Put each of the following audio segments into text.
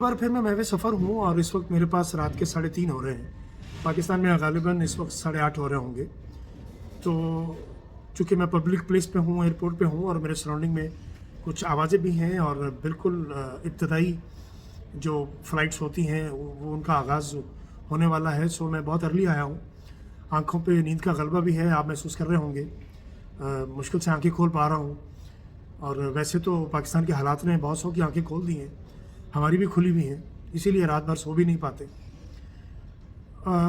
बार फिर मैं महवे सफ़र हूँ और इस वक्त मेरे पास रात के 3:30 हो रहे हैं। पाकिस्तान में गालिबन इस वक्त 8:30 हो रहे होंगे। तो चूँकि मैं पब्लिक प्लेस पे हूँ, एयरपोर्ट पे हूँ और मेरे सराउंडिंग में कुछ आवाज़ें भी हैं और बिल्कुल इब्तदाई जो फ़्लाइट्स होती हैं वो उनका आगाज़ होने वाला है। सो मैं बहुत अर्ली आया हूँ। आँखों पे नींद का गलबा भी है, आप महसूस कर रहे होंगे। मुश्किल से आँखें खोल पा रहा हूँ और वैसे तो पाकिस्तान के हालात ने बहुत सौ की आँखें खोल दी हैं, हमारी भी खुली हुई हैं, इसीलिए रात भर सो भी नहीं पाते।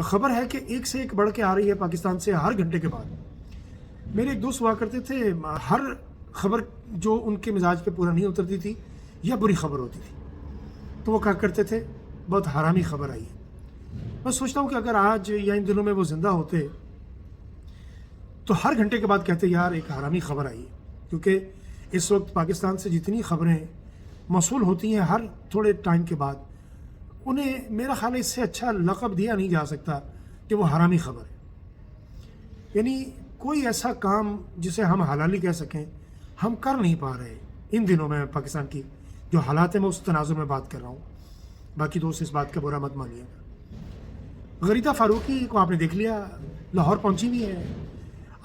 ख़बर है कि एक से एक बढ़ के आ रही है पाकिस्तान से हर घंटे के बाद। मेरे एक दोस्त हुआ करते थे, हर खबर जो उनके मिजाज पे पूरा नहीं उतरती थी या बुरी खबर होती थी तो वो कहा करते थे बहुत हरामी खबर आई है। मैं सोचता हूँ कि अगर आज या इन दिनों में वो ज़िंदा होते तो हर घंटे के बाद कहते यार एक हरामी खबर आई है, क्योंकि इस वक्त पाकिस्तान से जितनी खबरें मौसूल होती हैं हर थोड़े टाइम के बाद, उन्हें मेरा ख्याल है इससे अच्छा लक़ब दिया नहीं जा सकता कि वो हरामी खबर है। यानी कोई ऐसा काम जिसे हम हलाली कह सकें हम कर नहीं पा रहे इन दिनों में। पाकिस्तान की जो हालात है मैं उस तनाजुर में बात कर रहा हूँ, बाकी दोस्त इस बात का बुरा मत मानिएगा। गरीदा फ़ारूकी को आपने देख लिया, लाहौर पहुँची हुई है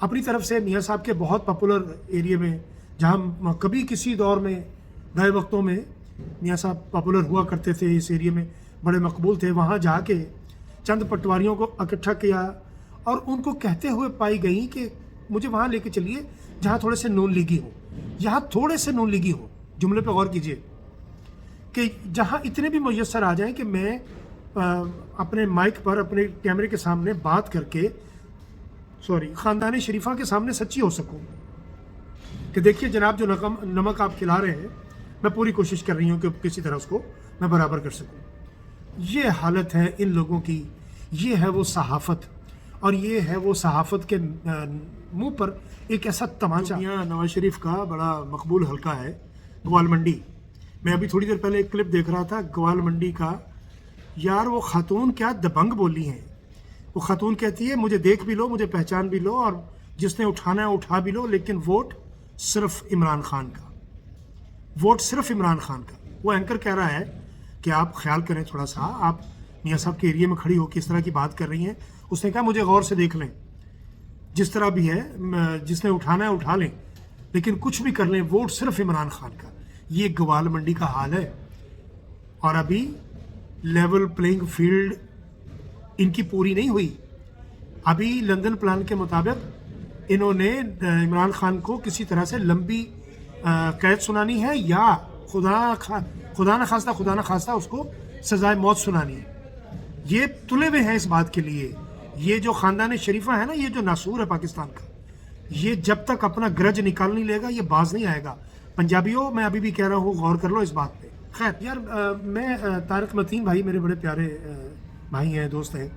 अपनी तरफ से मियाँ साहब के बहुत पॉपुलर एरिया में, जहाँ कभी किसी दौर में गए वक्तों में मियाँ साहब पॉपुलर हुआ करते थे, इस एरिया में बड़े मकबूल थे। वहाँ जाके चंद पटवारियों को इकट्ठा किया और उनको कहते हुए पाई गई कि मुझे वहाँ लेके चलिए जहाँ थोड़े से नून लीगी हो, यहाँ थोड़े से नून लीगी हो। जुमले पे गौर कीजिए कि जहाँ इतने भी मुयस्सर आ जाएं कि मैं अपने माइक पर अपने कैमरे के सामने बात करके ख़ानदान शरीफा के सामने सच्ची हो सकूँ कि देखिए जनाब जो नमक आप खिला रहे हैं मैं पूरी कोशिश कर रही हूँ कि किसी तरह उसको मैं बराबर कर सकूँ। ये हालत है इन लोगों की, ये है वो सहाफ़त और ये है वो सहाफ़त के मुंह पर एक ऐसा तमाचा। यहाँ नवाज शरीफ का बड़ा मकबूल हल्का है ग्वाल मंडी। मैं अभी थोड़ी देर पहले एक क्लिप देख रहा था ग्वाल मंडी का। यार वो खातून क्या दबंग बोली हैं। वो खातून कहती है मुझे देख भी लो, मुझे पहचान भी लो और जिसने उठाना है उठा भी लो, लेकिन वोट सिर्फ इमरान खान का, वोट सिर्फ इमरान खान का। वो एंकर कह रहा है कि आप ख्याल करें थोड़ा सा, आप मियाँ साहब के एरिया में खड़ी हो किस तरह की बात कर रही हैं। उसने कहा मुझे गौर से देख लें, जिस तरह भी है जिसने उठाना है उठा लें, लेकिन कुछ भी कर लें वोट सिर्फ इमरान खान का। ये ग्वाल मंडी का हाल है और अभी लेवल प्लेइंग फील्ड इनकी पूरी नहीं हुई। अभी लंदन प्लान के मुताबिक इन्होंने इमरान खान को किसी तरह से लंबी कैद सुनानी है या खुदा न खास्ता उसको सजाए मौत सुनानी है। ये तुले हुए हैं इस बात के लिए। ये जो ख़ानदान शरीफा है ना, ये जो नासूर है पाकिस्तान का, ये जब तक अपना ग्रज निकाल नहीं लेगा ये बाज नहीं आएगा। पंजाबियों, मैं अभी भी कह रहा हूँ गौर कर लो इस बात पे। खैर यार, मैं तारिक मतीन भाई मेरे बड़े प्यारे भाई हैं, दोस्त हैं,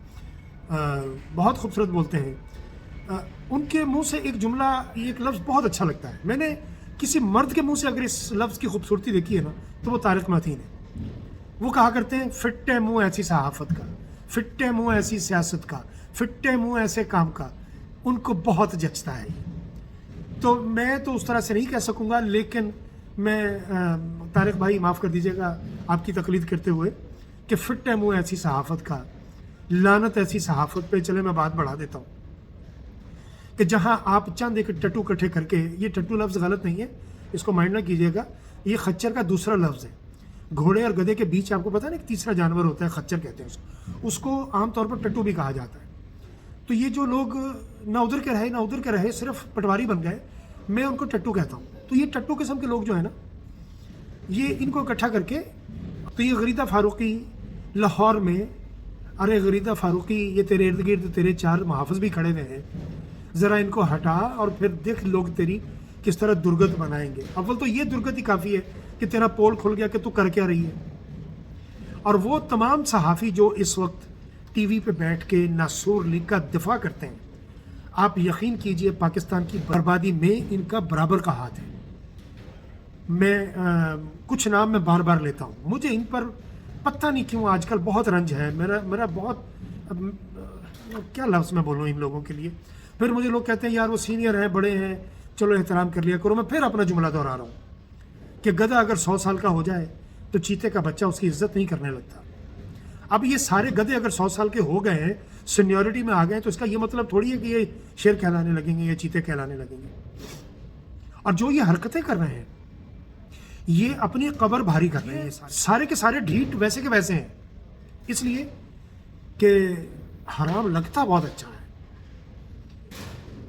बहुत खूबसूरत बोलते हैं। उनके मुंह से एक जुमला, एक लफ्ज़ बहुत अच्छा लगता है। मैंने किसी मर्द के मुंह से अगर इस लफ्ज़ की खूबसूरती देखी है ना तो वो तारिक मतीन है। वो कहा करते हैं फिट्टे मुंह ऐसी सहाफ़त का, फिट्टे मुंह ऐसी सियासत का, फिट्टे मुंह ऐसे काम का। उनको बहुत जचता है। तो मैं तो उस तरह से नहीं कह सकूँगा, लेकिन मैं तारिक भाई माफ़ कर दीजिएगा आपकी तकलीद करते हुए कि फिट्टे मुंह ऐसी सहाफ़त का, लानत ऐसी सहाफ़त पे। चले मैं बात बढ़ा देता हूँ कि जहाँ आप चंद एक टट्टू इकट्ठे करके, ये टट्टू लफ्ज़ गलत नहीं है, इसको माइंड ना कीजिएगा, ये खच्चर का दूसरा लफ्ज़ है। घोड़े और गधे के बीच आपको पता है ना एक तीसरा जानवर होता है, खच्चर कहते हैं उसको आमतौर पर टट्टू भी कहा जाता है। तो ये जो लोग ना उधर के रहे ना उधर के रहे, सिर्फ पटवारी बन गए, मैं उनको टट्टू कहता हूँ। तो ये टट्टू किस्म के लोग जो है ना, ये इनको इकट्ठा करके, तो ये गरीदा फ़ारूकी लाहौर में, अरे गरीदा फ़ारूकी ये तेरे इर्द गिर्द तेरे 4 मुहाफ़िज़ भी खड़े हुए हैं, ज़रा इनको हटा और फिर देख लोग तेरी किस तरह दुर्गत बनाएंगे। अव्वल तो ये दुर्गत ही काफ़ी है कि तेरा पोल खुल गया कि तू कर क्या रही है। और वो तमाम सहाफ़ी जो इस वक्त टीवी पे बैठ के नासूर लीग का दिफा करते हैं, आप यकीन कीजिए पाकिस्तान की बर्बादी में इनका बराबर का हाथ है। मैं कुछ नाम मैं बार बार लेता हूँ, मुझे इन पर पता नहीं क्यों आजकल बहुत रंज है। मेरा बहुत क्या लफ्ज़ मैं बोलूँ इन लोगों के लिए। फिर मुझे लोग कहते हैं यार वो सीनियर हैं, बड़े हैं, चलो एहतराम कर लिया करो। मैं फिर अपना जुमला दोहरा रहा हूँ कि गधा अगर 100 साल का हो जाए تو چیتے کا بچہ اس کی عزت نہیں کرنے لگتا۔ اب یہ سارے گدھے اگر 100 سال کے ہو گئے ہیں، سینیورٹی میں آ گئے ہیں، تو اس کا یہ مطلب تھوڑی ہے کہ یہ شیر کہلانے لگیں گے یا چیتے کہلانے لگیں گے۔ اور جو یہ حرکتیں کر رہے ہیں یہ اپنی قبر بھاری کر رہے ہیں، سارے کے سارے ڈھیٹ ویسے کے ویسے ہیں، اس لیے کہ حرام لگتا بہت اچھا ہے۔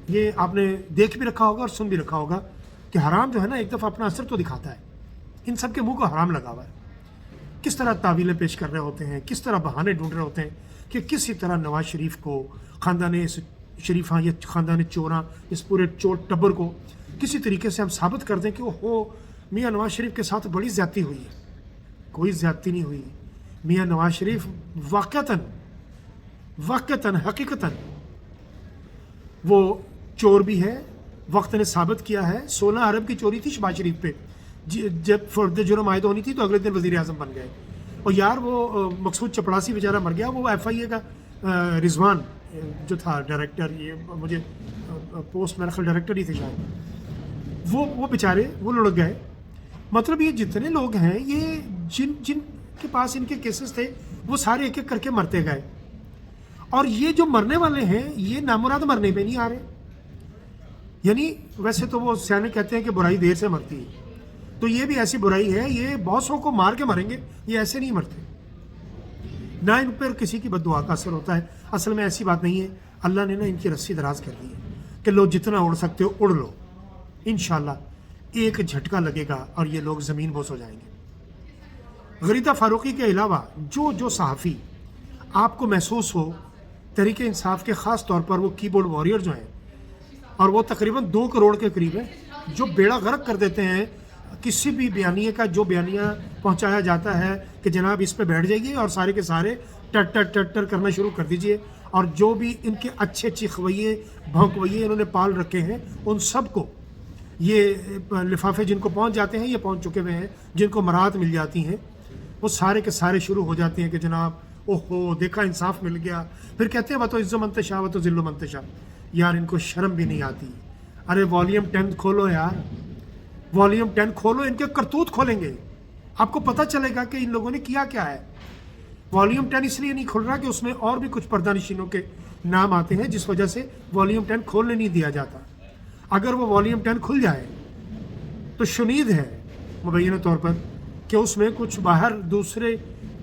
یہ آپ نے دیکھ بھی رکھا ہوگا اور سن بھی رکھا ہوگا کہ حرام جو ہے نا ایک دفعہ اپنا اثر تو دکھاتا ہے۔ ان سب کے منہ کو حرام لگا ہوا ہے، کس طرح تعویلیں پیش کر رہے ہوتے ہیں، کس طرح بہانے ڈھونڈ رہے ہوتے ہیں کہ کسی طرح نواز شریف کو، خاندان شریفاں یا خاندان چوراں، اس پورے چور ٹبر کو کسی طریقے سے ہم ثابت کر دیں کہ وہ میاں نواز شریف کے ساتھ بڑی زیادتی ہوئی ہے۔ کوئی زیادتی نہیں ہوئی۔ میاں نواز شریف واقعتاً حقیقتاً وہ چور بھی ہے۔ وقت نے ثابت کیا ہے، 16 ارب کی چوری تھی شہباز شریف پہ، جب فرد جرم عائد ہونی تھی تو اگلے دن وزیر اعظم بن گئے۔ اور یار وہ مقصود چپڑاسی بیچارہ مر گیا، وہ FIA کا رضوان جو تھا ڈائریکٹر، یہ مجھے پوسٹ میرا خیال ڈائریکٹر ہی تھے شاید، وہ بیچارے وہ لڑک گئے۔ مطلب یہ جتنے لوگ ہیں، یہ جن کے پاس ان کے کیسز تھے وہ سارے ایک ایک کر کے مرتے گئے، اور یہ جو مرنے والے ہیں یہ نامراد مرنے پہ نہیں آ رہے۔ یعنی ویسے تو وہ سیانے کہتے ہیں کہ برائی دیر سے مرتی ہے، تو یہ بھی ایسی برائی ہے، یہ بہت سو کو مار کے مریں گے، یہ ایسے نہیں مرتے۔ نہ ان پر کسی کی بد دعا کا اثر ہوتا ہے۔ اصل میں ایسی بات نہیں ہے، اللہ نے نا ان کی رسی دراز کر دی ہے کہ لو جتنا اڑ سکتے ہو اڑ لو، انشاءاللہ ایک جھٹکا لگے گا اور یہ لوگ زمین بوس ہو جائیں گے۔ غریدہ فاروقی کے علاوہ جو صحافی آپ کو محسوس ہو تحریک انصاف کے، خاص طور پر وہ کی بورڈ واریر جو ہیں، اور وہ تقریباً 2 کروڑ کے قریب ہیں، جو بیڑا غرق کر دیتے ہیں کسی بھی بیانیے کا، جو بیانیہ پہنچایا جاتا ہے کہ جناب اس پہ بیٹھ جائیے اور سارے کے سارے ٹر کرنا شروع کر دیجئے، اور جو بھی ان کے اچھے چیخوئیے بھونکوئیے انہوں نے پال رکھے ہیں، ان سب کو یہ لفافے جن کو پہنچ جاتے ہیں، یہ پہنچ چکے ہوئے ہیں، جن کو مراد مل جاتی ہیں، وہ سارے کے سارے شروع ہو جاتے ہیں کہ جناب اوہو دیکھا انصاف مل گیا۔ پھر کہتے ہیں وہ تو عز و منتشا وہ تو ذل و منتشا۔ یار ان کو شرم بھی نہیں آتی۔ ارے والیوم 10 کھولو یار، والیوم 10 کھولو، ان کے کرتوت کھولیں گے، آپ کو پتہ چلے گا کہ ان لوگوں نے کیا کیا ہے۔ والیوم 10 اس لیے نہیں کھل رہا کہ اس میں اور بھی کچھ پردہ نشینوں کے نام آتے ہیں، جس وجہ سے والیوم 10 کھولنے نہیں دیا جاتا۔ اگر وہ والیوم 10 کھل جائے تو شنید ہے مبینہ طور پر کہ اس میں کچھ باہر دوسرے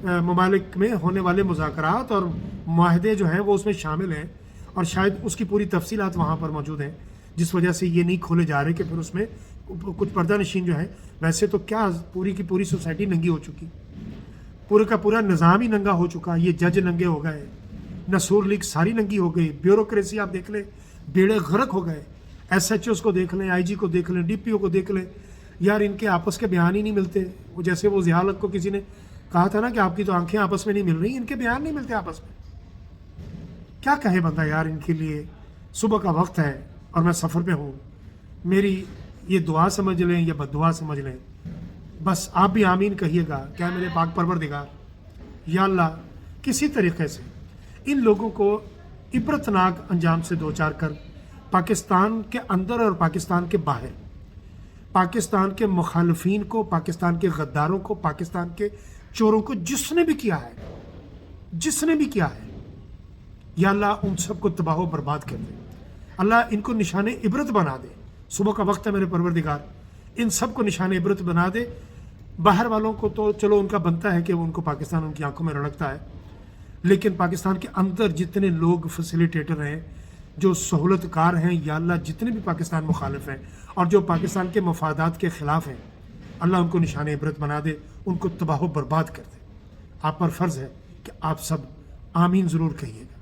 ممالک میں ہونے والے مذاکرات اور معاہدے جو ہیں وہ اس میں شامل ہیں، اور شاید اس کی پوری تفصیلات وہاں پر موجود ہیں، جس وجہ سے یہ نہیں کھولے جا رہے کہ پھر اس میں کچھ پردہ نشین جو ہے۔ ویسے تو کیا پوری کی پوری سوسائٹی ننگی ہو چکی، پورے کا پورا نظام ہی ننگا ہو چکا، یہ جج ننگے ہو گئے، نصور لیگ ساری ننگی ہو گئی، بیوروکریسی آپ دیکھ لیں بیڑے غرق ہو گئے، SHOs کو دیکھ لیں، IG کو دیکھ لیں، DPO کو دیکھ لیں، یار ان کے آپس کے بیان ہی نہیں ملتے۔ وہ جیسے وہ ضیاء الحق کو کسی نے کہا تھا نا کہ آپ کی تو آنکھیں آپس میں نہیں مل رہی، ان کے بیان نہیں ملتے آپس میں۔ کیا کہے بندہ یار ان کے لیے۔ صبح کا وقت ہے اور میں سفر پہ ہوں، میری یہ دعا سمجھ لیں یا بد دعا سمجھ لیں، بس آپ بھی آمین کہیے گا۔ کیا میرے پاک پروردگار یا اللہ کسی طریقے سے ان لوگوں کو عبرتناک انجام سے دوچار کر پاکستان کے اندر اور پاکستان کے باہر، پاکستان کے مخالفین کو، پاکستان کے غداروں کو، پاکستان کے چوروں کو، جس نے بھی کیا ہے، یا اللہ ان سب کو تباہ و برباد کر دے۔ اللہ ان کو نشان عبرت بنا دے۔ صبح کا وقت ہے میرے پروردگار، ان سب کو نشان عبرت بنا دے۔ باہر والوں کو تو چلو ان کا بنتا ہے کہ وہ ان کو پاکستان ان کی آنکھوں میں رڑکتا ہے، لیکن پاکستان کے اندر جتنے لوگ فیسیلیٹیٹر ہیں، جو سہولت کار ہیں، یا اللہ جتنے بھی پاکستان مخالف ہیں اور جو پاکستان کے مفادات کے خلاف ہیں، اللہ ان کو نشان عبرت بنا دے، ان کو تباہ و برباد کر دے۔ آپ پر فرض ہے کہ آپ سب آمین ضرور کہیے گا۔